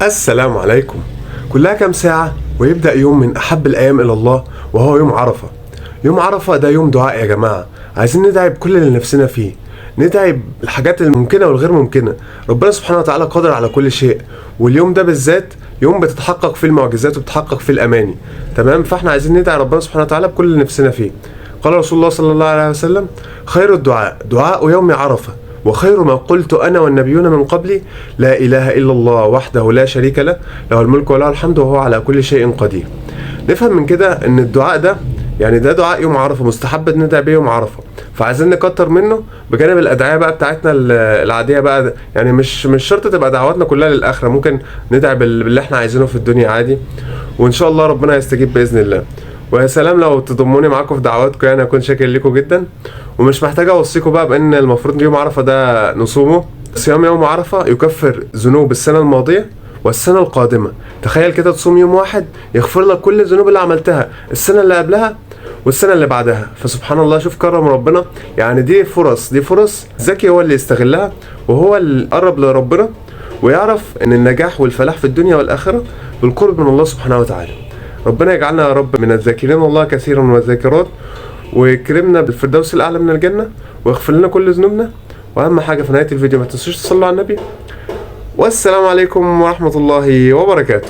السلام عليكم. كلها كام ساعة ويبدأ يوم من أحب الأيام إلى الله، وهو يوم عرفة. يوم عرفة ده يوم دعاء يا جماعة، عايزين ندعي بكل اللي نفسنا فيه، ندعي بالحاجات الممكنة والغير ممكنة. ربنا سبحانه وتعالى قادر على كل شيء، واليوم ده بالذات يوم بتتحقق فيه المعجزات وبتتحقق فيه الأماني. تمام، فاحنا عايزين ندعي ربنا سبحانه وتعالى بكل اللي نفسنا فيه. قال رسول الله صلى الله عليه وسلم: خير الدعاء دعاء يوم عرفة، وخير ما قلت أنا والنبيون من قبلي: لا إله إلا الله وحده لا شريك له، له الملك وله الحمد وهو على كل شيء قدير. نفهم من كده إن الدعاء ده يعني ده دعاء يوم عرفة، مستحب ندعي بيه يوم عرفة، فعايزين نكتر منه بجانب الأدعية بقى بتاعتنا العادية بقى. يعني مش شرط تبقى دعواتنا كلها للآخرة، ممكن ندعي باللي احنا عايزينه في الدنيا عادي، وإن شاء الله ربنا يستجيب بإذن الله. ويا سلام لو تضموني معاكم في دعواتكم، يعني اكون شاكر لكم جدا. ومش محتاج اوصيكم بقى بان المفروض يوم عرفه ده نصومه. صيام يوم عرفه يكفر ذنوب السنه الماضيه والسنه القادمه. تخيل كده تصوم يوم واحد يغفر لك كل الذنوب اللي عملتها السنه اللي قبلها والسنه اللي بعدها. فسبحان الله، شوف كرم ربنا. يعني دي فرص ذكي هو اللي يستغلها، وهو اللي قرب لربنا ويعرف ان النجاح والفلاح في الدنيا والاخره بالقرب من الله سبحانه وتعالى. ربنا يجعلنا يا رب من الذاكرين الله كثيرا والذاكرات، ويكرمنا بالفردوس الاعلى من الجنه، ويغفر لنا كل ذنوبنا. واهم حاجه في نهايه الفيديو ما تنسوش تصلوا على النبي. والسلام عليكم ورحمه الله وبركاته.